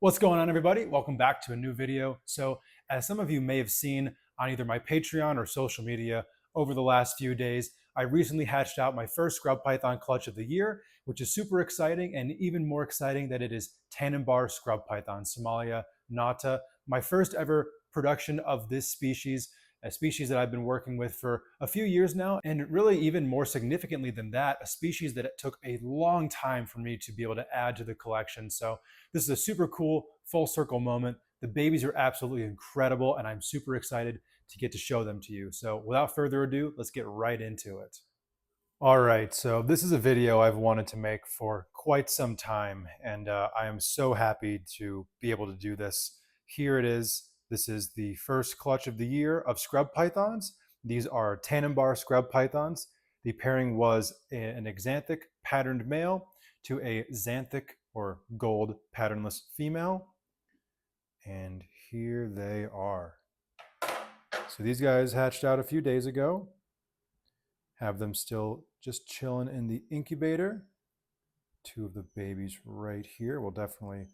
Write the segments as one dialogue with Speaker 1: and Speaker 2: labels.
Speaker 1: What's going on, everybody? Welcome back to a new video. So, as some of you may have seen on either my Patreon or social media over the last few days, I recently hatched out my first scrub python clutch of the year, which is super exciting, and even more exciting that it is Tanimbar scrub python, Somalia nata, my first ever production of this species, a species that I've been working with for a few years now, and really even more significantly than that, a species that it took a long time for me to be able to add to the collection. So this is a super cool full circle moment. The babies are absolutely incredible, and I'm super excited to get to show them to you. So without further ado, let's get right into it. All right, so this is a video I've wanted to make for quite some time, and I am so happy to be able to do this. Here it is. This is the first clutch of the year of scrub pythons. These are Tanimbar scrub pythons. The pairing was an axanthic patterned male to a xanthic or gold patternless female. And here they are. So these guys hatched out a few days ago. Have them still just chilling in the incubator. Two of the babies right here. We'll definitely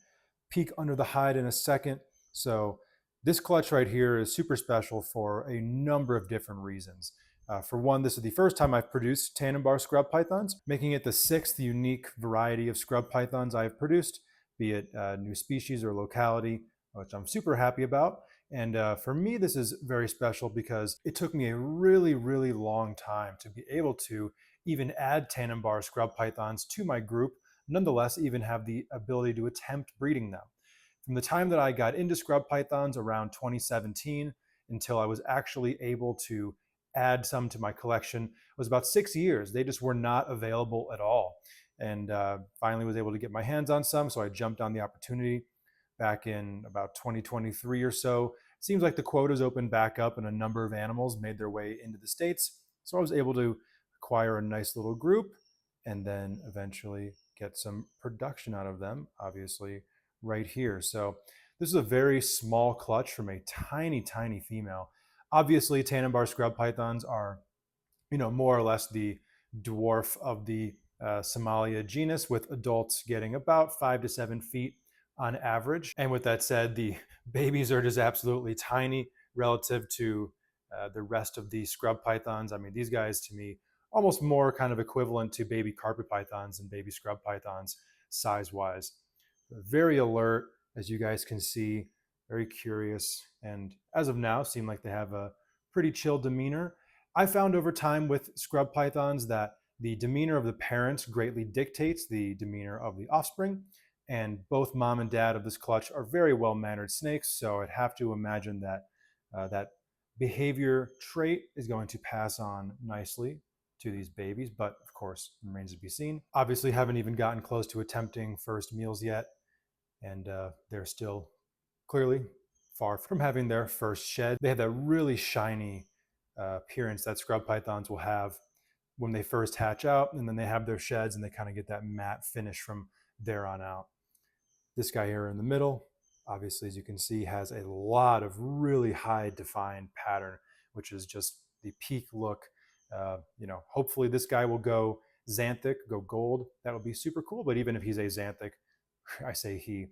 Speaker 1: peek under the hide in a second. So this clutch right here is super special for a number of different reasons. For one, this is the first time I've produced Tanimbar scrub pythons, making it the sixth unique variety of scrub pythons I've produced, be it new species or locality, which I'm super happy about. And for me, this is very special because it took me a really, really long time to be able to even add Tanimbar scrub pythons to my group, nonetheless even have the ability to attempt breeding them. From the time that I got into scrub pythons around 2017 until I was actually able to add some to my collection was about 6 years. They just were not available at all. And finally was able to get my hands on some, so I jumped on the opportunity back in about 2023 or so. It seems like the quotas opened back up and a number of animals made their way into the States. So I was able to acquire a nice little group and then eventually get some production out of them, obviously right here. So this is a very small clutch from a tiny, tiny female. Obviously, Tanimbar scrub pythons are, more or less the dwarf of the Somalia genus, with adults getting about 5 to 7 feet on average. And with that said, the babies are just absolutely tiny relative to the rest of the scrub pythons. I mean, these guys to me almost more kind of equivalent to baby carpet pythons and baby scrub pythons size-wise. Very alert, as you guys can see, very curious, and as of now seem like they have a pretty chill demeanor. I found over time with scrub pythons that the demeanor of the parents greatly dictates the demeanor of the offspring, and both mom and dad of this clutch are very well-mannered snakes, so I'd have to imagine that that behavior trait is going to pass on nicely to these babies, but of course remains to be seen. Obviously haven't even gotten close to attempting first meals yet, and they're still clearly far from having their first shed. They have that really shiny appearance that scrub pythons will have when they first hatch out, and then they have their sheds and they kind of get that matte finish from there on out. This guy here in the middle, obviously, as you can see, has a lot of really high defined pattern, which is just the peak look. Hopefully this guy will go xanthic, go gold. That would be super cool. But even if he's a xanthic, I say he,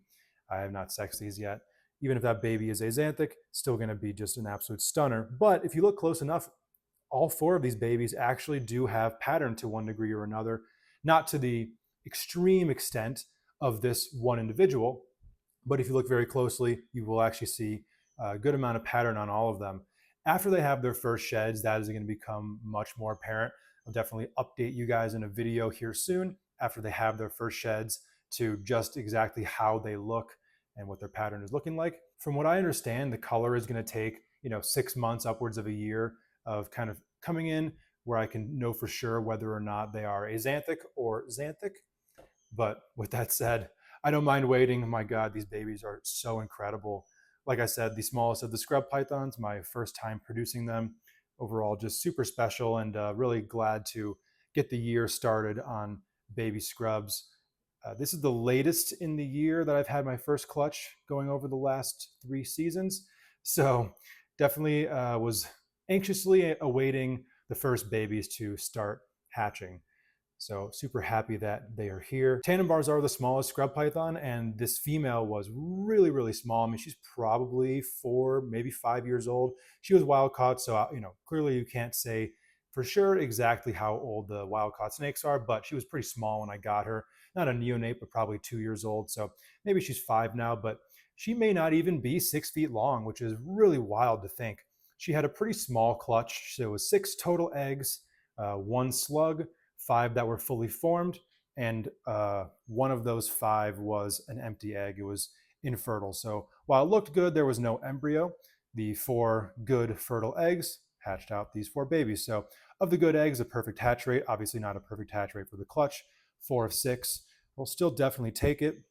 Speaker 1: I have not sexed these yet. Even if that baby is a xanthic, still going to be just an absolute stunner. But if you look close enough, all four of these babies actually do have pattern to one degree or another, not to the extreme extent of this one individual, but if you look very closely, you will actually see a good amount of pattern on all of them. After they have their first sheds, that is going to become much more apparent. I'll definitely update you guys in a video here soon after they have their first sheds to just exactly how they look and what their pattern is looking like. From what I understand, the color is going to take 6 months, upwards of a year of kind of coming in where I can know for sure whether or not they are axanthic or xanthic. But with that said, I don't mind waiting. My God, these babies are so incredible. Like I said, the smallest of the scrub pythons, my first time producing them. Overall, just super special, and really glad to get the year started on baby scrubs. This is the latest in the year that I've had my first clutch, going over the last 3 seasons. So definitely was anxiously awaiting the first babies to start hatching. So super happy that they are here. Tanimbars are the smallest scrub python, and this female was really, really small. I mean, she's probably 4, maybe 5 years old. She was wild caught, so clearly you can't say for sure exactly how old the wild caught snakes are, but she was pretty small when I got her. Not a neonate, but probably 2 years old. So maybe she's 5 now, but she may not even be 6 feet long, which is really wild to think. She had a pretty small clutch. So it was 6 total eggs, 1 slug, 5 that were fully formed, and one of those 5 was an empty egg. It was infertile. So while it looked good, there was no embryo. The 4 good fertile eggs hatched out these 4 babies. So of the good eggs, a perfect hatch rate. Obviously not a perfect hatch rate for the clutch. 4 of 6. We'll still definitely take it.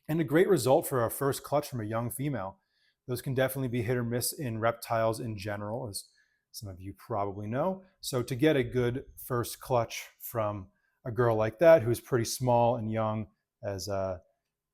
Speaker 1: And a great result for our first clutch from a young female. Those can definitely be hit or miss in reptiles in general, as some of you probably know. So to get a good first clutch from a girl like that, who's pretty small and young, as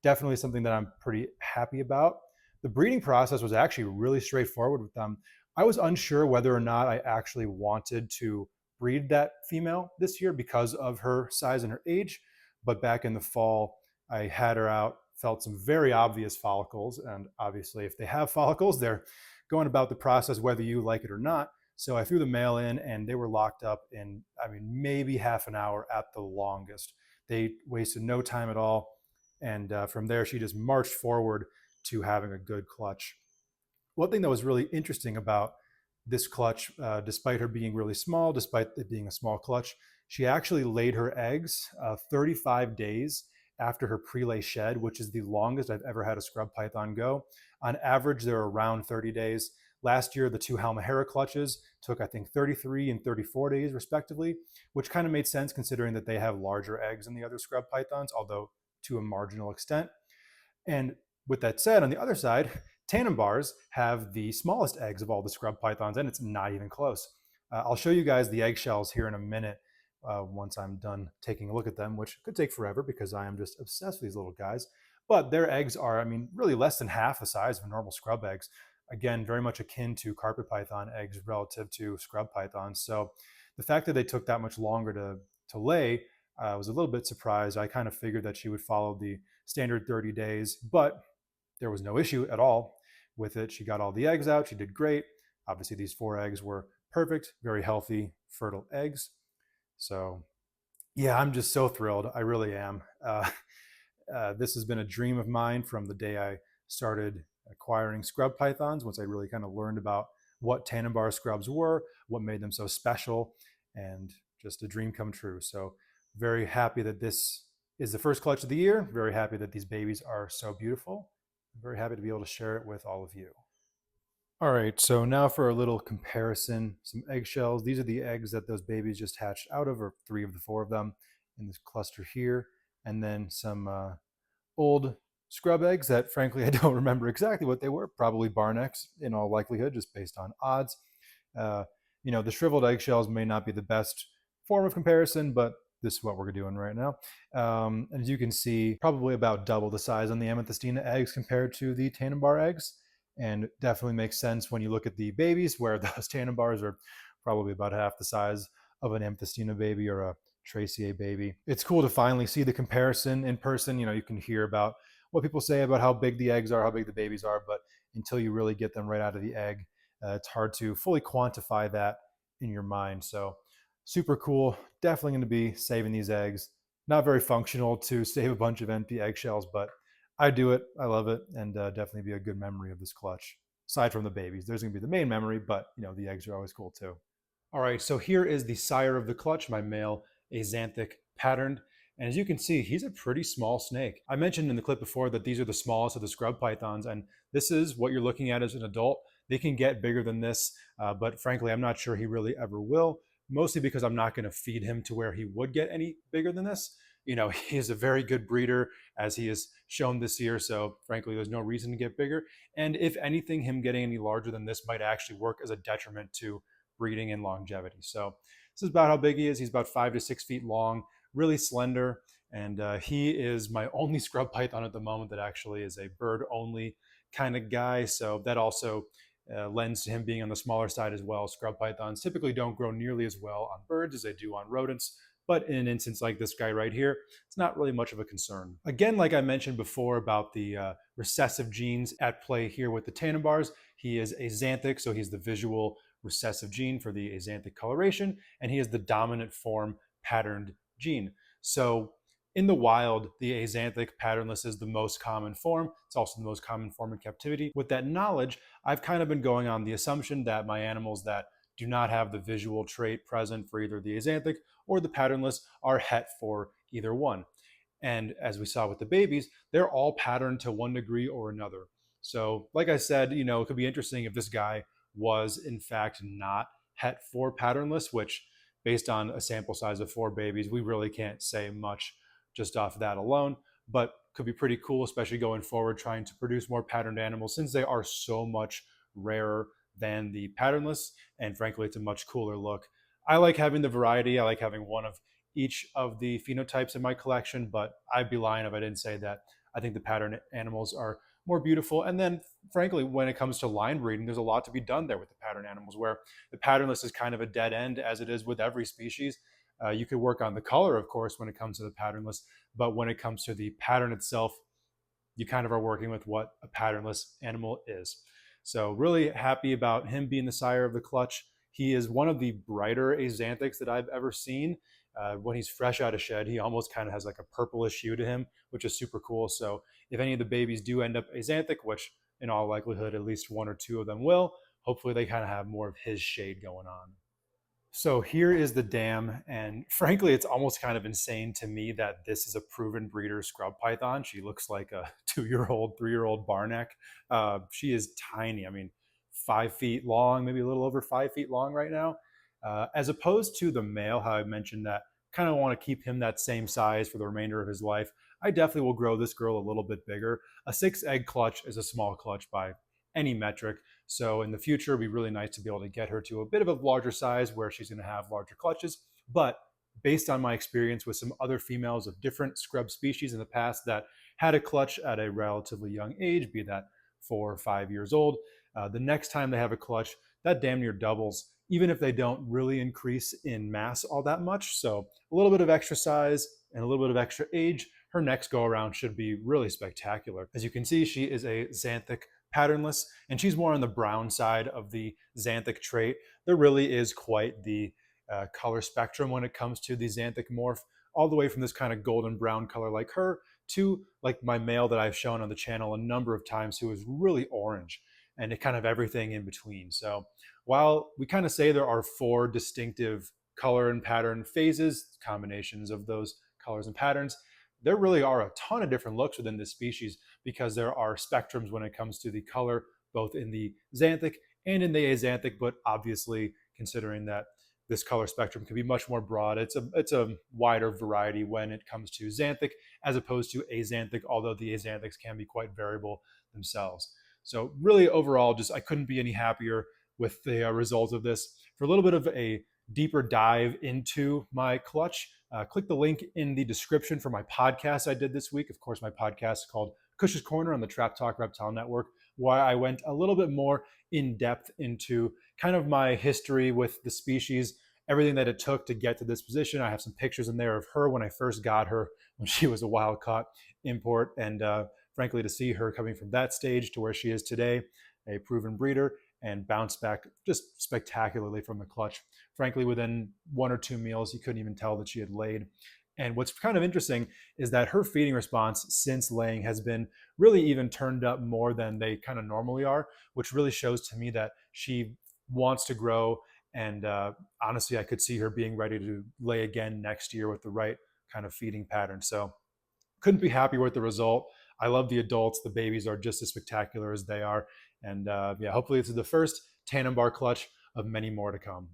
Speaker 1: definitely something that I'm pretty happy about. The breeding process was actually really straightforward with them. I was unsure whether or not I actually wanted to breed that female this year because of her size and her age. But back in the fall, I had her out, felt some very obvious follicles. And obviously, if they have follicles, they're going about the process whether you like it or not. So I threw the male in, and they were locked up in, I mean, maybe half an hour at the longest. They wasted no time at all. And from there, she just marched forward to having a good clutch. One thing that was really interesting about this clutch, despite her being really small, despite it being a small clutch, she actually laid her eggs 35 days after her pre-lay shed, which is the longest I've ever had a scrub python go. On average, they're around 30 days. Last year, the 2 Halmahera clutches took, I think, 33 and 34 days, respectively, which kind of made sense considering that they have larger eggs than the other scrub pythons, although to a marginal extent. And with that said, on the other side, Tanimbars have the smallest eggs of all the scrub pythons, and it's not even close. I'll show you guys the eggshells here in a minute once I'm done taking a look at them, which could take forever because I am just obsessed with these little guys. But their eggs are, I mean, really less than half the size of normal scrub eggs. Again, very much akin to carpet python eggs relative to scrub pythons. So the fact that they took that much longer to lay, I was a little bit surprised. I kind of figured that she would follow the standard 30 days, but there was no issue at all with it. She got all the eggs out. She did great. Obviously, these 4 eggs were perfect, very healthy, fertile eggs. So, yeah, I'm just so thrilled. I really am. This has been a dream of mine from the day I started acquiring scrub pythons, once I really kind of learned about what Tanimbar scrubs were, what made them so special, and just a dream come true. So, very happy that this is the first clutch of the year. Very happy that these babies are so beautiful. I'm very happy to be able to share it with all of you. All right, so now for a little comparison, some eggshells. These are the eggs that those babies just hatched out of, or 3 of the 4 of them in this cluster here. And then some old scrub eggs that frankly I don't remember exactly what they were, probably barn eggs in all likelihood, just based on odds. Uh, the shriveled eggshells may not be the best form of comparison, but this is what we're doing right now. And as you can see, probably about double the size on the amethystina eggs compared to the Tanimbar eggs. And definitely makes sense when you look at the babies, where those Tanimbars are probably about half the size of an amethystina baby or a Tracier baby. It's cool to finally see the comparison in person. You can hear about what people say about how big the eggs are, how big the babies are, but until you really get them right out of the egg, it's hard to fully quantify that in your mind. So super cool. Definitely going to be saving these eggs. Not very functional to save a bunch of empty eggshells, but I do it. I love it, and definitely be a good memory of this clutch. Aside from the babies, there's going to be the main memory, but the eggs are always cool too. All right, so here is the sire of the clutch, my male axanthic patterned. And as you can see, he's a pretty small snake. I mentioned in the clip before that these are the smallest of the scrub pythons, and this is what you're looking at as an adult. They can get bigger than this, but frankly, I'm not sure he really ever will, mostly because I'm not going to feed him to where he would get any bigger than this. He is a very good breeder, as he has shown this year, so frankly, there's no reason to get bigger. And if anything, him getting any larger than this might actually work as a detriment to breeding and longevity. So this is about how big he is. He's about 5 to 6 feet long, really slender, and he is my only scrub python at the moment that actually is a bird only kind of guy. So that also lends to him being on the smaller side as well. Scrub pythons typically don't grow nearly as well on birds as they do on rodents, But in an instance like this guy right here, it's not really much of a concern. Again, like I mentioned before about the recessive genes at play here with the Tanimbars, he is axanthic, so he's the visual recessive gene for the axanthic coloration, and he is the dominant form patterned gene. So in the wild, the axanthic patternless is the most common form. It's also the most common form in captivity. With that knowledge, I've kind of been going on the assumption that my animals that do not have the visual trait present for either the axanthic or the patternless are het for either one. And as we saw with the babies, they're all patterned to one degree or another. So, like I said, it could be interesting if this guy was in fact not het for patternless, which based on a sample size of 4 babies, we really can't say much just off that alone, but could be pretty cool, especially going forward, trying to produce more patterned animals since they are so much rarer than the patternless. And frankly, it's a much cooler look. I like having the variety. I like having one of each of the phenotypes in my collection, but I'd be lying if I didn't say that I think the pattern animals are more beautiful. And then, frankly, when it comes to line breeding, there's a lot to be done there with the pattern animals, where the patternless is kind of a dead end, as it is with every species. You could work on the color, of course, when it comes to the patternless, but when it comes to the pattern itself, you kind of are working with what a patternless animal is. So really happy about him being the sire of the clutch. He is one of the brighter axanthics that I've ever seen. When he's fresh out of shed, he almost kind of has like a purplish hue to him, which is super cool. So if any of the babies do end up axanthic, which in all likelihood at least 1 or 2 of them will, hopefully they kind of have more of his shade going on. So here is the dam, and frankly, it's almost kind of insane to me that this is a proven breeder scrub python. She looks like a 2-year-old, 3-year-old barnack. She is tiny. I mean, 5 feet long, maybe a little over 5 feet long right now. As opposed to the male, how I mentioned that kind of want to keep him that same size for the remainder of his life. I definitely will grow this girl a little bit bigger. A 6-egg clutch is a small clutch by any metric. So in the future, it'd be really nice to be able to get her to a bit of a larger size where she's going to have larger clutches. But based on my experience with some other females of different scrub species in the past that had a clutch at a relatively young age, be that 4 or 5 years old, the next time they have a clutch, that damn near doubles, even if they don't really increase in mass all that much. So a little bit of extra size and a little bit of extra age, her next go around should be really spectacular. As you can see, she is a xanthic patternless, and she's more on the brown side of the xanthic trait. There really is quite the color spectrum when it comes to the xanthic morph, all the way from this kind of golden brown color like her to like my male that I've shown on the channel a number of times, who is really orange, and it kind of everything in between. So while we kind of say there are 4 distinctive color and pattern phases, combinations of those colors and patterns, there really are a ton of different looks within this species, because there are spectrums when it comes to the color, both in the xanthic and in the axanthic. But obviously, considering that this color spectrum can be much more broad, it's a wider variety when it comes to xanthic as opposed to axanthic, although the axanthics can be quite variable themselves. So really overall, just I couldn't be any happier with the result of this. For a little bit of a deeper dive into my clutch, click the link in the description for my podcast I did this week. Of course, my podcast is called Cush's Corner on the Trap Talk Reptile Network, where I went a little bit more in depth into kind of my history with the species, everything that it took to get to this position. I have some pictures in there of her when I first got her, when she was a wild caught import, and frankly, to see her coming from that stage to where she is today, a proven breeder, and bounced back just spectacularly from the clutch. Frankly, within 1 or 2 meals, you couldn't even tell that she had laid. And what's kind of interesting is that her feeding response since laying has been really even turned up more than they kind of normally are, which really shows to me that she wants to grow. And honestly, I could see her being ready to lay again next year with the right kind of feeding pattern. So couldn't be happier with the result. I love the adults. The babies are just as spectacular as they are. And yeah, hopefully this is the first Tanimbar clutch of many more to come.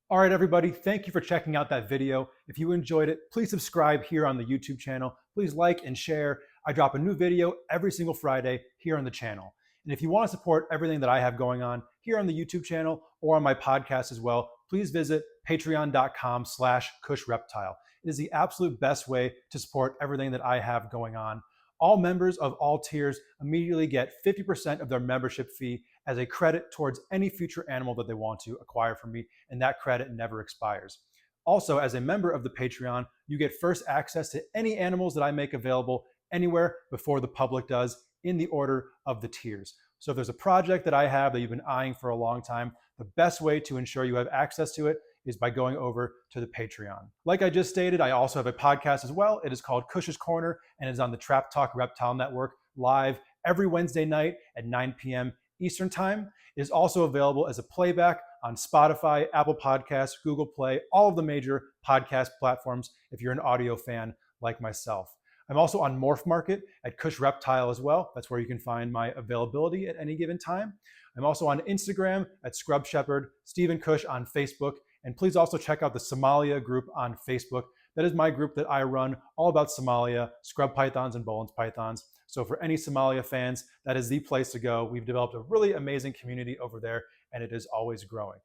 Speaker 1: All right, everybody, thank you for checking out that video. If you enjoyed it, please subscribe here on the YouTube channel. Please like and share. I drop a new video every single Friday here on the channel. And if you want to support everything that I have going on here on the YouTube channel or on my podcast as well, please visit patreon.com/CushReptile. It is the absolute best way to support everything that I have going on. All members of all tiers immediately get 50% of their membership fee as a credit towards any future animal that they want to acquire from me, and that credit never expires. Also, as a member of the Patreon, you get first access to any animals that I make available anywhere before the public does in the order of the tiers. So if there's a project that I have that you've been eyeing for a long time, the best way to ensure you have access to it is by going over to the Patreon. Like I just stated, I also have a podcast as well. It is called Cush's Corner and is on the Trap Talk Reptile Network live every Wednesday night at 9 p.m. Eastern Time. It is also available as a playback on Spotify, Apple Podcasts, Google Play, all of the major podcast platforms if you're an audio fan like myself. I'm also on Morph Market at Cush Reptile as well. That's where you can find my availability at any given time. I'm also on Instagram at Scrub Shepherd, Stephen Cush on Facebook, and please also check out the Somalia group on Facebook. That is my group that I run all about Somalia, scrub pythons and Boelen's pythons. So for any Somalia fans, that is the place to go. We've developed a really amazing community over there, and it is always growing.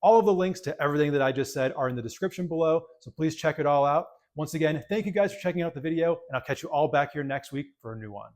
Speaker 1: All of the links to everything that I just said are in the description below, so please check it all out. Once again, thank you guys for checking out the video, and I'll catch you all back here next week for a new one.